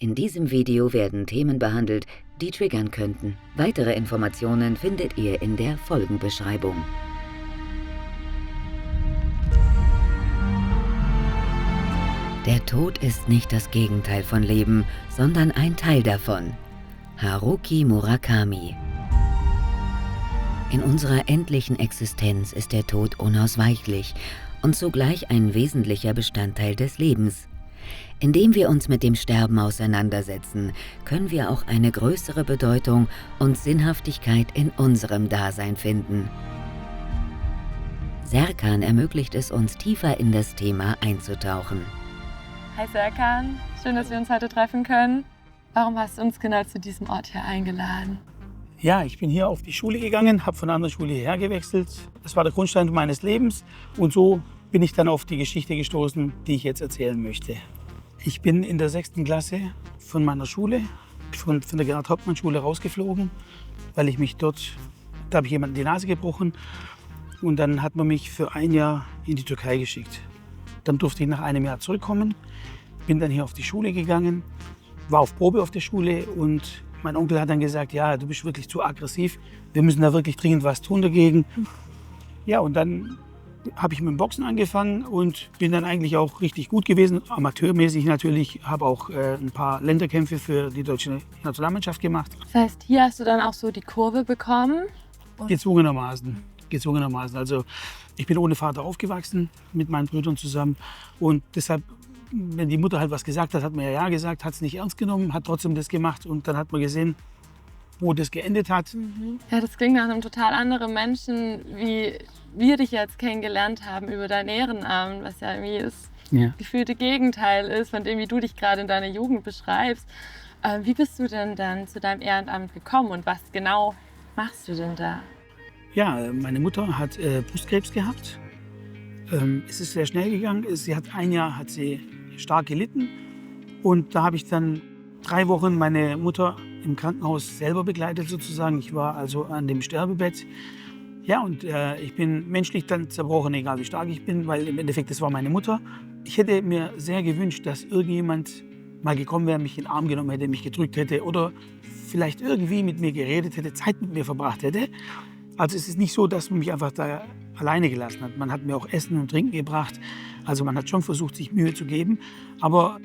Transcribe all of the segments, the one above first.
In diesem Video werden Themen behandelt, die triggern könnten. Weitere Informationen findet ihr in der Folgenbeschreibung. Der Tod ist nicht das Gegenteil von Leben, sondern ein Teil davon. Haruki Murakami. In unserer endlichen Existenz ist der Tod unausweichlich und zugleich ein wesentlicher Bestandteil des Lebens. Indem wir uns mit dem Sterben auseinandersetzen, können wir auch eine größere Bedeutung und Sinnhaftigkeit in unserem Dasein finden. Serkan ermöglicht es uns, tiefer in das Thema einzutauchen. Hi Serkan, schön, dass wir uns heute treffen können. Warum hast du uns genau zu diesem Ort hier eingeladen? Ja, ich bin hier auf die Schule gegangen, habe von einer anderen Schule hierher gewechselt. Das war der Grundstein meines Lebens und so bin ich dann auf die Geschichte gestoßen, die ich jetzt erzählen möchte. Ich bin in der 6. Klasse von meiner Schule, von der Gerhard-Hauptmann-Schule rausgeflogen, weil ich mich da habe ich jemanden die Nase gebrochen und dann hat man mich für ein Jahr in die Türkei geschickt. Dann durfte ich nach einem Jahr zurückkommen, bin dann hier auf die Schule gegangen, war auf Probe auf der Schule und mein Onkel hat dann gesagt, ja, du bist wirklich zu aggressiv, wir müssen da wirklich dringend was tun dagegen. Ja, und dann habe ich mit dem Boxen angefangen und bin dann eigentlich auch richtig gut gewesen, amateurmäßig natürlich, habe auch ein paar Länderkämpfe für die deutsche Nationalmannschaft gemacht. Das heißt, hier hast du dann auch so die Kurve bekommen? Gezwungenermaßen. Also ich bin ohne Vater aufgewachsen, mit meinen Brüdern zusammen und deshalb, wenn die Mutter halt was gesagt hat, hat man ja gesagt, hat es nicht ernst genommen, hat trotzdem das gemacht und dann hat man gesehen, wo das geendet hat. Ja, das klingt nach einem total anderen Menschen, wie wir dich jetzt kennengelernt haben über dein Ehrenamt, was ja irgendwie das gefühlte Gegenteil ist von dem, wie du dich gerade in deiner Jugend beschreibst. Wie bist du denn dann zu deinem Ehrenamt gekommen und was genau machst du denn da? Ja, meine Mutter hat Brustkrebs gehabt. Es ist sehr schnell gegangen. Sie hat ein Jahr hat sie stark gelitten und da habe ich dann 3 Wochen meine Mutter im Krankenhaus selber begleitet sozusagen. Ich war also an dem Sterbebett. Ja, und ich bin menschlich dann zerbrochen, egal wie stark ich bin, weil im Endeffekt, das war meine Mutter. Ich hätte mir sehr gewünscht, dass irgendjemand mal gekommen wäre, mich in den Arm genommen hätte, mich gedrückt hätte oder vielleicht irgendwie mit mir geredet hätte, Zeit mit mir verbracht hätte. Also es ist nicht so, dass man mich einfach da alleine gelassen hat. Man hat mir auch Essen und Trinken gebracht. Also man hat schon versucht, sich Mühe zu geben. Aber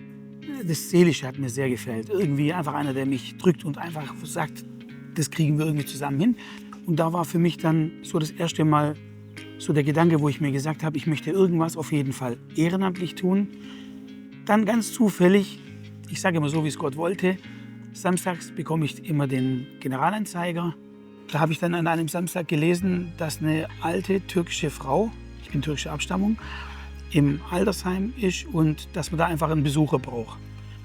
das Seelische hat mir sehr gefällt. Irgendwie einfach einer, der mich drückt und einfach sagt, das kriegen wir irgendwie zusammen hin. Und da war für mich dann so das erste Mal so der Gedanke, wo ich mir gesagt habe, ich möchte irgendwas auf jeden Fall ehrenamtlich tun. Dann ganz zufällig, ich sage immer so, wie es Gott wollte, samstags bekomme ich immer den Generalanzeiger. Da habe ich dann an einem Samstag gelesen, dass eine alte türkische Frau, ich bin türkischer Abstammung, im Altersheim ist und dass man da einfach einen Besucher braucht.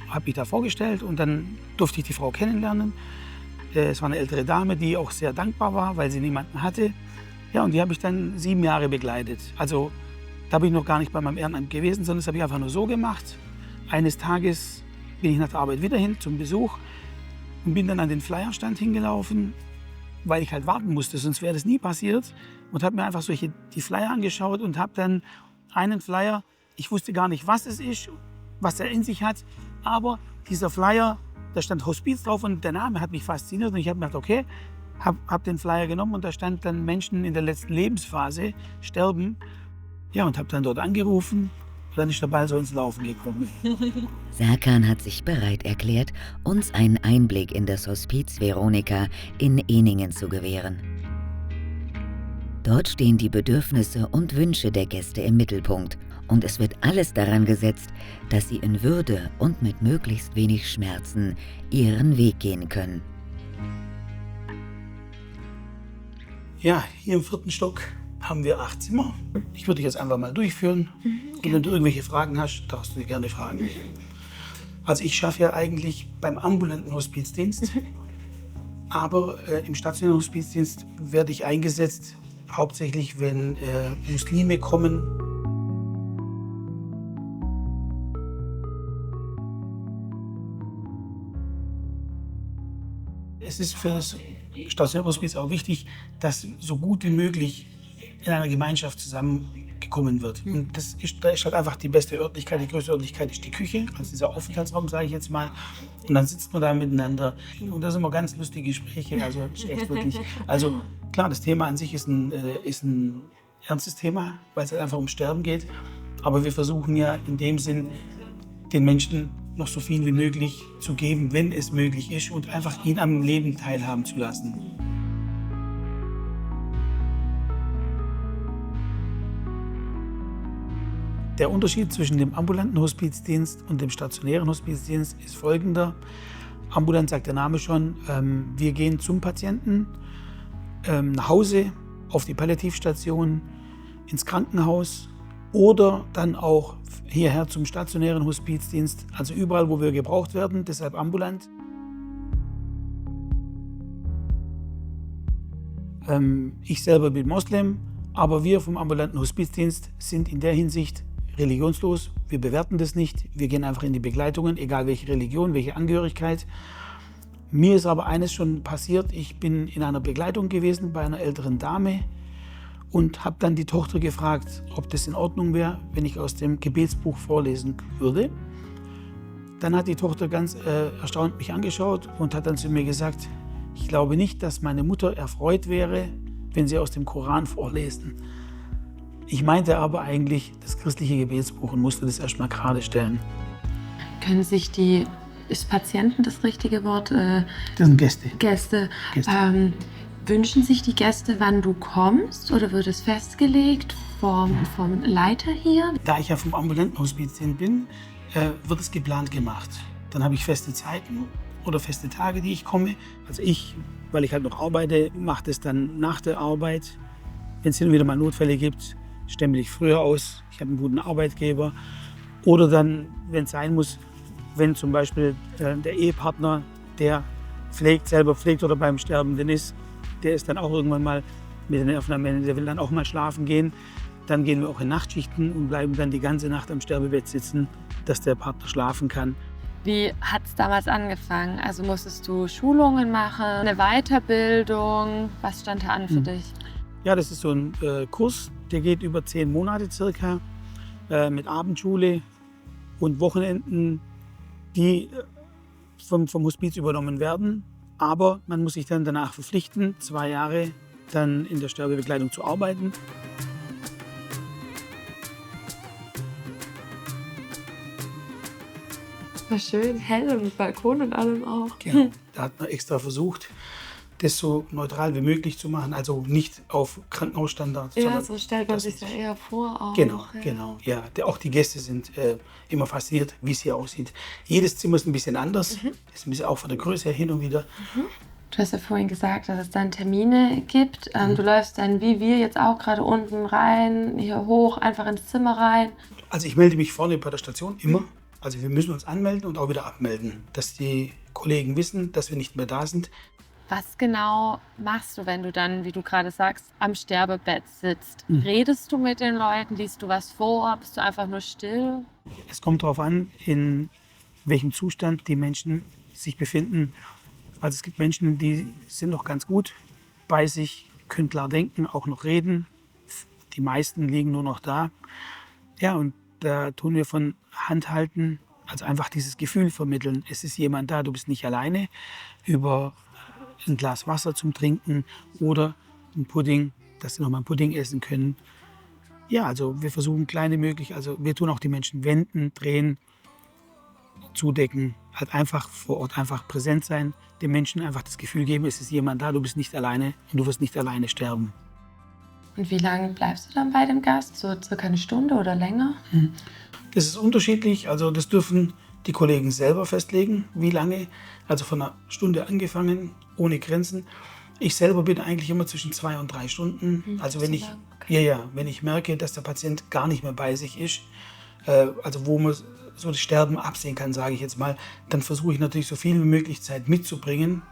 Habe mich da vorgestellt und dann durfte ich die Frau kennenlernen. Es war eine ältere Dame, die auch sehr dankbar war, weil sie niemanden hatte. Ja, und die habe ich dann 7 Jahre begleitet. Also da bin ich noch gar nicht bei meinem Ehrenamt gewesen, sondern das habe ich einfach nur so gemacht. Eines Tages bin ich nach der Arbeit wieder hin zum Besuch und bin dann an den Flyerstand hingelaufen, weil ich halt warten musste, sonst wäre das nie passiert. Und habe mir einfach die Flyer angeschaut und habe dann einen Flyer, ich wusste gar nicht, was es ist, was er in sich hat, aber dieser Flyer, da stand Hospiz drauf und der Name hat mich fasziniert und ich habe gedacht, okay, hab den Flyer genommen und da stand dann Menschen in der letzten Lebensphase sterben. Ja, und habe dann dort angerufen und dann ist der Ball so ins Laufen gekommen. Serkan hat sich bereit erklärt, uns einen Einblick in das Hospiz Veronika in Ehningen zu gewähren. Dort stehen die Bedürfnisse und Wünsche der Gäste im Mittelpunkt und es wird alles daran gesetzt, dass sie in Würde und mit möglichst wenig Schmerzen ihren Weg gehen können. Ja, hier im 4. Stock haben wir 8 Zimmer. Ich würde dich jetzt einfach mal durchführen. Und wenn du irgendwelche Fragen hast, darfst du dir gerne fragen. Also ich schaffe ja eigentlich beim ambulanten Hospizdienst. Aber im stationären Hospizdienst werde ich eingesetzt, hauptsächlich wenn Muslime kommen. Es ist für das Stationärhospiz auch wichtig, dass so gut wie möglich in einer Gemeinschaft zusammengekommen wird. Und da ist halt einfach die beste Örtlichkeit, die größte Örtlichkeit ist die Küche, also dieser Aufenthaltsraum, sage ich jetzt mal. Und dann sitzt man da miteinander und da sind immer ganz lustige Gespräche, also ist echt wirklich. Also klar, das Thema an sich ist ein ernstes Thema, weil es halt einfach ums Sterben geht. Aber wir versuchen ja in dem Sinn, den Menschen noch so viel wie möglich zu geben, wenn es möglich ist, und einfach ihn am Leben teilhaben zu lassen. Der Unterschied zwischen dem ambulanten Hospizdienst und dem stationären Hospizdienst ist folgender. Ambulant sagt der Name schon, wir gehen zum Patienten, nach Hause, auf die Palliativstation, ins Krankenhaus oder dann auch hierher zum stationären Hospizdienst, also überall, wo wir gebraucht werden, deshalb ambulant. Ich selber bin Moslem, aber wir vom ambulanten Hospizdienst sind in der Hinsicht religionslos. Wir bewerten das nicht, wir gehen einfach in die Begleitungen, egal welche Religion, welche Angehörigkeit. Mir ist aber eines schon passiert, ich bin in einer Begleitung gewesen bei einer älteren Dame und habe dann die Tochter gefragt, ob das in Ordnung wäre, wenn ich aus dem Gebetsbuch vorlesen würde. Dann hat die Tochter ganz erstaunt mich angeschaut und hat dann zu mir gesagt, ich glaube nicht, dass meine Mutter erfreut wäre, wenn sie aus dem Koran vorlesen. Ich meinte aber eigentlich das christliche Gebetsbuch und musste das erstmal gerade stellen. Können sich ist Patienten das richtige Wort? Das sind Gäste. Gäste. Wünschen sich die Gäste, wann du kommst, oder wird es festgelegt vom Leiter hier? Da ich ja vom ambulanten Hospizdienst bin, wird es geplant gemacht. Dann habe ich feste Zeiten oder feste Tage, die ich komme. Also weil ich halt noch arbeite, mache das dann nach der Arbeit. Wenn es hin und wieder mal Notfälle gibt, stempel ich früher aus. Ich habe einen guten Arbeitgeber. Oder dann, wenn es sein muss, wenn zum Beispiel der Ehepartner, der selber pflegt oder beim Sterbenden ist, der ist dann auch irgendwann mal mit den Nerven am Ende, der will dann auch mal schlafen gehen. Dann gehen wir auch in Nachtschichten und bleiben dann die ganze Nacht am Sterbebett sitzen, dass der Partner schlafen kann. Wie hat es damals angefangen? Also musstest du Schulungen machen, eine Weiterbildung? Was stand da an für dich? Ja, das ist so ein Kurs, der geht über 10 Monate circa, mit Abendschule und Wochenenden, die vom Hospiz übernommen werden. Aber man muss sich dann danach verpflichten, 2 Jahre dann in der Sterbebegleitung zu arbeiten. War schön, hell und mit Balkon und allem auch. Genau. Da hat man extra versucht, das so neutral wie möglich zu machen, also nicht auf Krankenhausstandards. Ja, so stellt man sich ja eher vor. Auch. Genau, genau. Ja, auch die Gäste sind immer fasziniert, wie es hier aussieht. Jedes Zimmer ist ein bisschen anders, ist ein bisschen auch von der Größe her hin und wieder. Du hast ja vorhin gesagt, dass es dann Termine gibt. Du läufst dann, wie wir jetzt auch, gerade unten rein, hier hoch, einfach ins Zimmer rein. Also ich melde mich vorne bei der Station immer. Also wir müssen uns anmelden und auch wieder abmelden, dass die Kollegen wissen, dass wir nicht mehr da sind. Was genau machst du, wenn du dann, wie du gerade sagst, am Sterbebett sitzt? Redest du mit den Leuten? Liest du was vor? Bist du einfach nur still? Es kommt darauf an, in welchem Zustand die Menschen sich befinden. Also es gibt Menschen, die sind noch ganz gut bei sich, können klar denken, auch noch reden. Die meisten liegen nur noch da. Ja, und da tun wir von Handhalten, also einfach dieses Gefühl vermitteln. Es ist jemand da, du bist nicht alleine, über ein Glas Wasser zum Trinken oder ein Pudding, dass sie noch mal einen Pudding essen können. Ja, also wir versuchen kleine möglich, also wir tun auch die Menschen wenden, drehen, zudecken, halt einfach vor Ort einfach präsent sein, den Menschen einfach das Gefühl geben, es ist jemand da, du bist nicht alleine und du wirst nicht alleine sterben. Und wie lange bleibst du dann bei dem Gast? So circa eine Stunde oder länger? Das ist unterschiedlich, also das dürfen die Kollegen selber festlegen, wie lange, also von einer Stunde angefangen, ohne Grenzen. Ich selber bin eigentlich immer zwischen 2 und 3 Stunden. Also wenn ich, wenn ich merke, dass der Patient gar nicht mehr bei sich ist, also wo man so das Sterben absehen kann, sage ich jetzt mal, dann versuche ich natürlich so viel wie möglich Zeit mitzubringen,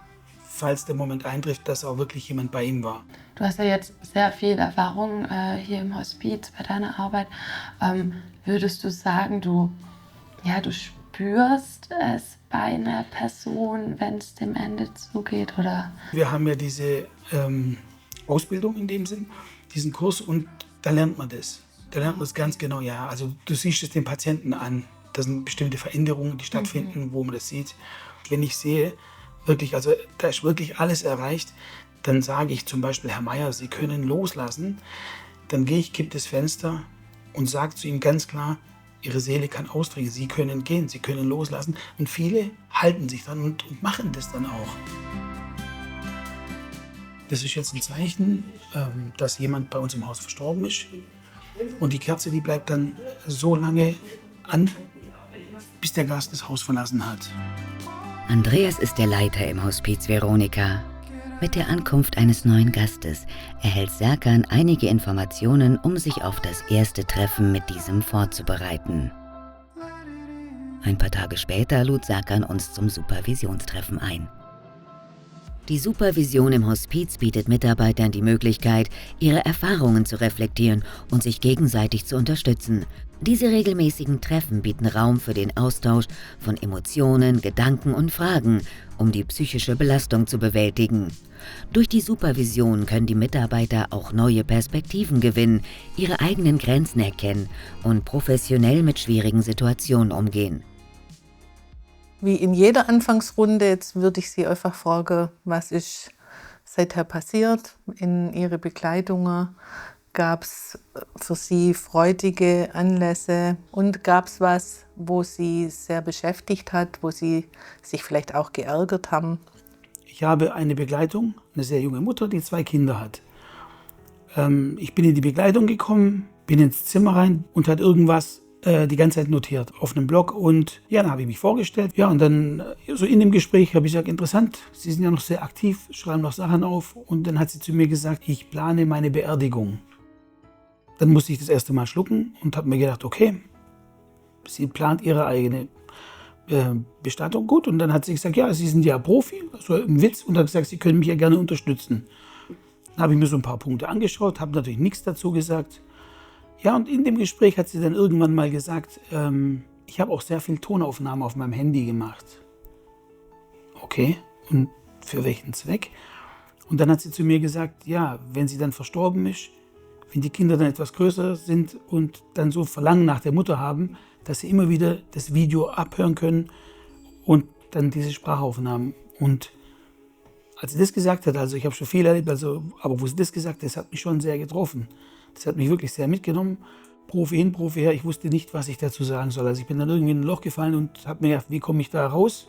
falls der Moment eintrifft, dass auch wirklich jemand bei ihm war. Du hast ja jetzt sehr viel Erfahrung hier im Hospiz bei deiner Arbeit. Würdest du sagen, du spürst es bei einer Person, wenn es dem Ende zugeht, oder? Wir haben ja diese Ausbildung in dem Sinn diesen Kurs und da lernt man das. Da lernt man es ganz genau, ja. Also du siehst es den Patienten an. Das sind bestimmte Veränderungen, die stattfinden, wo man das sieht. Wenn ich sehe, wirklich, also da ist wirklich alles erreicht, dann sage ich zum Beispiel, Herr Meier, Sie können loslassen. Dann gehe ich, kippe das Fenster und sage zu ihm ganz klar, Ihre Seele kann austreten, Sie können gehen, Sie können loslassen. Und viele halten sich dann und machen das dann auch. Das ist jetzt ein Zeichen, dass jemand bei uns im Haus verstorben ist. Und die Kerze, die bleibt dann so lange an, bis der Gast das Haus verlassen hat. Andreas ist der Leiter im Hospiz Veronika. Mit der Ankunft eines neuen Gastes erhält Serkan einige Informationen, um sich auf das erste Treffen mit diesem vorzubereiten. Ein paar Tage später lud Serkan uns zum Supervisionstreffen ein. Die Supervision im Hospiz bietet Mitarbeitern die Möglichkeit, ihre Erfahrungen zu reflektieren und sich gegenseitig zu unterstützen. Diese regelmäßigen Treffen bieten Raum für den Austausch von Emotionen, Gedanken und Fragen, um die psychische Belastung zu bewältigen. Durch die Supervision können die Mitarbeiter auch neue Perspektiven gewinnen, ihre eigenen Grenzen erkennen und professionell mit schwierigen Situationen umgehen. Wie in jeder Anfangsrunde, jetzt würde ich Sie einfach fragen, was ist seither passiert in Ihre Begleitungen? Gab es für Sie freudige Anlässe und gab es was, wo Sie sehr beschäftigt hat, wo Sie sich vielleicht auch geärgert haben? Ich habe eine Begleitung, eine sehr junge Mutter, die 2 Kinder hat. Ich bin in die Begleitung gekommen, bin ins Zimmer rein und hat irgendwas die ganze Zeit notiert auf einem Blog. Und ja, dann habe ich mich vorgestellt. Ja, und dann so in dem Gespräch habe ich gesagt, interessant, Sie sind ja noch sehr aktiv, schreiben noch Sachen auf. Und dann hat sie zu mir gesagt, ich plane meine Beerdigung. Dann musste ich das erste Mal schlucken und habe mir gedacht, okay, sie plant ihre eigene Bestattung. Gut, und dann hat sie gesagt, ja, Sie sind ja Profi, so im Witz, und hat gesagt, Sie können mich ja gerne unterstützen. Dann habe ich mir so ein paar Punkte angeschaut, habe natürlich nichts dazu gesagt. Ja, und in dem Gespräch hat sie dann irgendwann mal gesagt, ich habe auch sehr viel Tonaufnahmen auf meinem Handy gemacht. Okay, und für welchen Zweck? Und dann hat sie zu mir gesagt, ja, wenn sie dann verstorben ist, wenn die Kinder dann etwas größer sind und dann so Verlangen nach der Mutter haben, dass sie immer wieder das Video abhören können und dann diese Sprachaufnahmen. Und als sie das gesagt hat, also ich habe schon viel erlebt, aber wo sie das gesagt hat, das hat mich schon sehr getroffen. Das hat mich wirklich sehr mitgenommen. Profi hin, Profi her, ich wusste nicht, was ich dazu sagen soll. Also ich bin dann irgendwie in ein Loch gefallen und habe mir gedacht, wie komme ich da raus?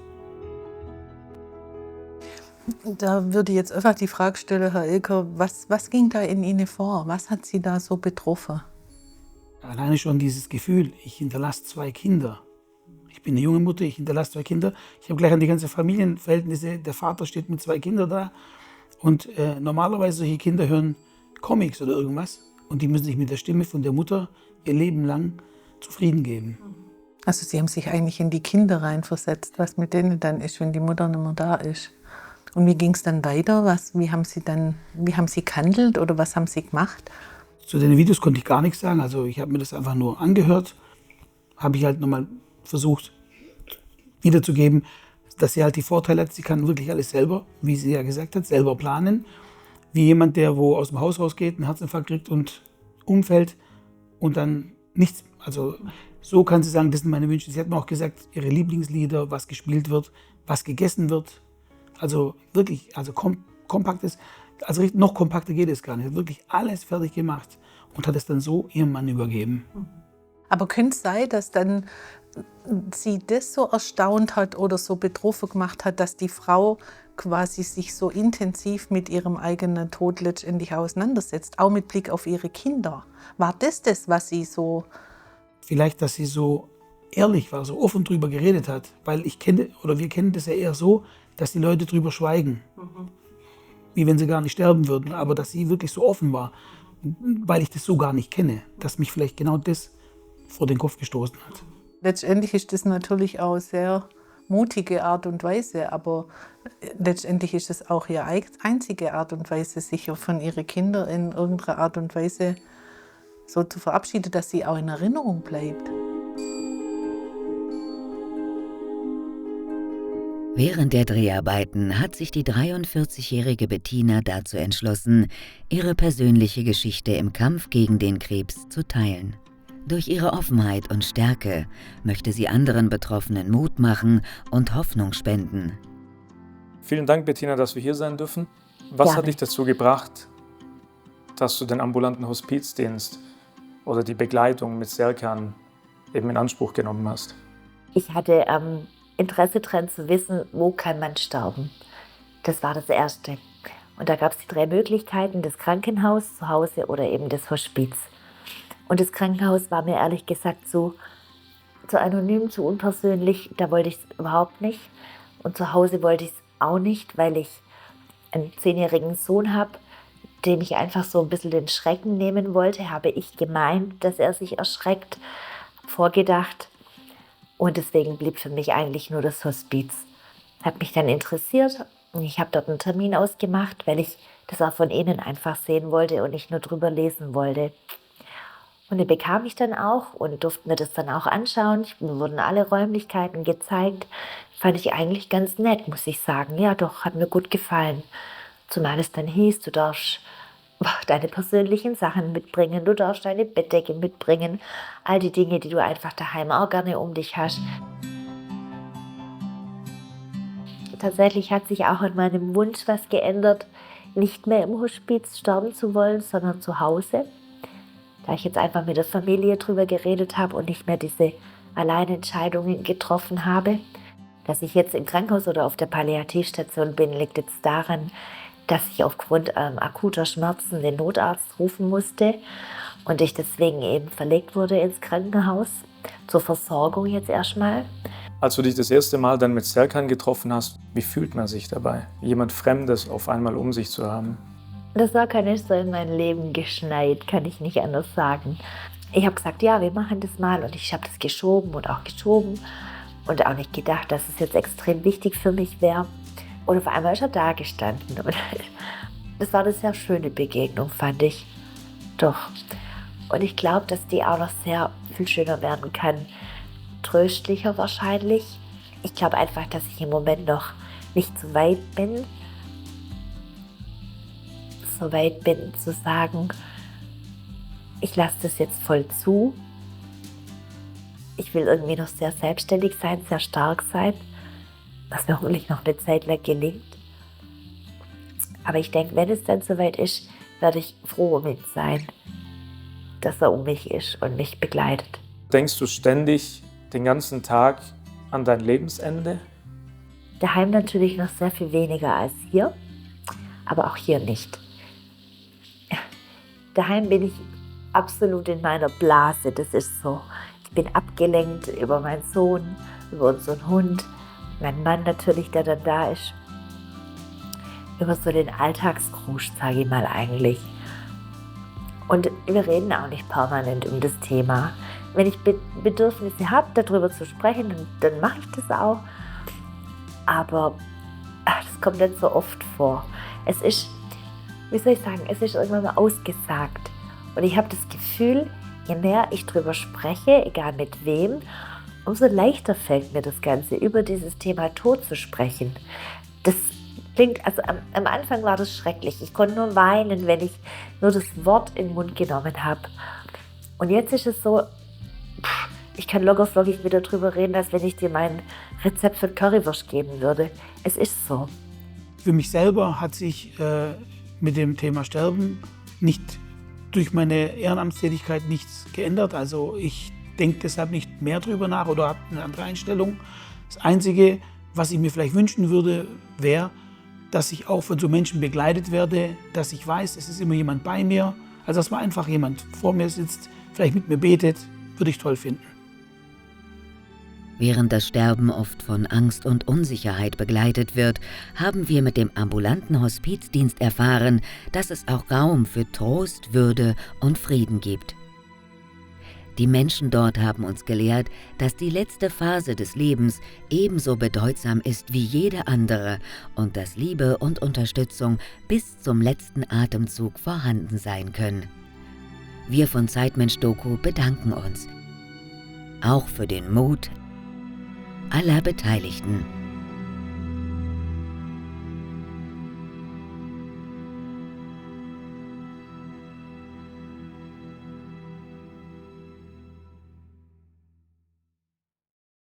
Da würde ich jetzt einfach die Frage stellen, Herr Ilker, was ging da in Ihnen vor? Was hat Sie da so betroffen? Alleine schon dieses Gefühl, ich hinterlasse 2 Kinder. Ich bin eine junge Mutter, ich hinterlasse 2 Kinder. Ich habe gleich an die ganzen Familienverhältnisse, der Vater steht mit 2 Kindern da. Und normalerweise solche Kinder hören Comics oder irgendwas. Und die müssen sich mit der Stimme von der Mutter ihr Leben lang zufrieden geben. Also Sie haben sich eigentlich in die Kinder reinversetzt, was mit denen dann ist, wenn die Mutter nicht mehr da ist. Und wie ging es dann weiter? Wie haben Sie gehandelt oder was haben Sie gemacht? Zu den Videos konnte ich gar nichts sagen. Also ich habe mir das einfach nur angehört. Habe ich halt nochmal versucht wiederzugeben, dass sie halt die Vorteile hat. Sie kann wirklich alles selber, wie sie ja gesagt hat, selber planen. Wie jemand, der wo aus dem Haus rausgeht, einen Herzinfarkt kriegt und umfällt und dann nichts. Also so kann sie sagen, das sind meine Wünsche. Sie hat mir auch gesagt, ihre Lieblingslieder, was gespielt wird, was gegessen wird. Also wirklich, also kompakt ist. Also noch kompakter geht es gar nicht. Wirklich alles fertig gemacht und hat es dann so ihrem Mann übergeben. Aber könnte es sein, dass dann sie das so erstaunt hat oder so betroffen gemacht hat, dass die Frau quasi sich so intensiv mit ihrem eigenen Tod letztendlich auseinandersetzt, auch mit Blick auf ihre Kinder? War das, was sie so... Vielleicht, dass sie so ehrlich war, so offen drüber geredet hat, weil wir kennen das ja eher so, dass die Leute drüber schweigen. Wie wenn sie gar nicht sterben würden, aber dass sie wirklich so offen war, weil ich das so gar nicht kenne, dass mich vielleicht genau das vor den Kopf gestoßen hat. Letztendlich ist das natürlich auch sehr mutige Art und Weise, aber letztendlich ist es auch ihre einzige Art und Weise, sich von ihren Kindern in irgendeiner Art und Weise so zu verabschieden, dass sie auch in Erinnerung bleibt. Während der Dreharbeiten hat sich die 43-jährige Bettina dazu entschlossen, ihre persönliche Geschichte im Kampf gegen den Krebs zu teilen. Durch ihre Offenheit und Stärke möchte sie anderen Betroffenen Mut machen und Hoffnung spenden. Vielen Dank, Bettina, dass wir hier sein dürfen. Was hat dich dazu gebracht, dass du den ambulanten Hospizdienst oder die Begleitung mit Serkan eben in Anspruch genommen hast? Ich hatte Interesse daran zu wissen, wo kann man sterben. Das war das Erste. Und da gab es die 3 Möglichkeiten, das Krankenhaus, zu Hause oder eben das Hospiz. Und das Krankenhaus war mir ehrlich gesagt zu anonym, zu unpersönlich, da wollte ich es überhaupt nicht. Und zu Hause wollte ich es auch nicht, weil ich einen 10-jährigen Sohn habe, dem ich einfach so ein bisschen den Schrecken nehmen wollte. Habe ich gemeint, dass er sich erschreckt, vorgedacht. Und deswegen blieb für mich eigentlich nur das Hospiz. Hat mich dann interessiert und ich habe dort einen Termin ausgemacht, weil ich das auch von innen einfach sehen wollte und nicht nur drüber lesen wollte. Und den bekam ich dann auch und durfte mir das dann auch anschauen. Mir wurden alle Räumlichkeiten gezeigt. Fand ich eigentlich ganz nett, muss ich sagen. Ja doch, hat mir gut gefallen. Zumal es dann hieß, du darfst deine persönlichen Sachen mitbringen, du darfst deine Bettdecke mitbringen, all die Dinge, die du einfach daheim auch gerne um dich hast. Tatsächlich hat sich auch an meinem Wunsch was geändert, nicht mehr im Hospiz sterben zu wollen, sondern zu Hause. Da ich jetzt einfach mit der Familie drüber geredet habe und nicht mehr diese Alleinentscheidungen getroffen habe. Dass ich jetzt im Krankenhaus oder auf der Palliativstation bin, liegt jetzt daran, dass ich aufgrund akuter Schmerzen den Notarzt rufen musste und ich deswegen eben verlegt wurde ins Krankenhaus, zur Versorgung jetzt erstmal. Als du dich das erste Mal dann mit Serkan getroffen hast, wie fühlt man sich dabei, jemand Fremdes auf einmal um sich zu haben? Das Serkan ist so in mein Leben geschneit, kann ich nicht anders sagen. Ich habe gesagt, ja, wir machen das mal und ich habe das geschoben und auch geschoben und auch nicht gedacht, dass es jetzt extrem wichtig für mich wäre. Und auf einmal ist er da gestanden. Und das war eine sehr schöne Begegnung, fand ich. Doch. Und ich glaube, dass die auch noch sehr viel schöner werden kann. Tröstlicher wahrscheinlich. Ich glaube einfach, dass ich im Moment noch nicht so weit bin. So weit bin zu sagen, ich lasse das jetzt voll zu. Ich will irgendwie noch sehr selbstständig sein, sehr stark sein. Was mir hoffentlich noch eine Zeit lang gelingt. Aber ich denke, wenn es dann soweit ist, werde ich froh um ihn sein, dass er um mich ist und mich begleitet. Denkst du ständig den ganzen Tag an dein Lebensende? Daheim natürlich noch sehr viel weniger als hier, aber auch hier nicht. Daheim bin ich absolut in meiner Blase, das ist so. Ich bin abgelenkt über meinen Sohn, über unseren Hund, mein Mann natürlich, der dann da ist. Über so den Alltagskrusch, sage ich mal eigentlich. Und wir reden auch nicht permanent um das Thema. Wenn ich Bedürfnisse habe, darüber zu sprechen, dann mache ich das auch. Aber das kommt nicht so oft vor. Es ist, wie soll ich sagen, es ist irgendwann mal ausgesagt. Und ich habe das Gefühl, je mehr ich darüber spreche, egal mit wem, umso leichter fällt mir das Ganze, über dieses Thema Tod zu sprechen. Das klingt, also am Anfang war das schrecklich. Ich konnte nur weinen, wenn ich nur das Wort in den Mund genommen habe. Und jetzt ist es so, ich kann lockerflockig wieder drüber reden, als wenn ich dir mein Rezept für Currywurst geben würde. Es ist so. Für mich selber hat sich mit dem Thema Sterben nicht durch meine Ehrenamtstätigkeit nichts geändert. Also ich denke deshalb nicht mehr drüber nach oder habe eine andere Einstellung. Das Einzige, was ich mir vielleicht wünschen würde, wäre, dass ich auch von so Menschen begleitet werde, dass ich weiß, es ist immer jemand bei mir. Also dass mal einfach jemand vor mir sitzt, vielleicht mit mir betet, würde ich toll finden. Während das Sterben oft von Angst und Unsicherheit begleitet wird, haben wir mit dem ambulanten Hospizdienst erfahren, dass es auch Raum für Trost, Würde und Frieden gibt. Die Menschen dort haben uns gelehrt, dass die letzte Phase des Lebens ebenso bedeutsam ist wie jede andere und dass Liebe und Unterstützung bis zum letzten Atemzug vorhanden sein können. Wir von Zeitmensch Doku bedanken uns. Auch für den Mut aller Beteiligten.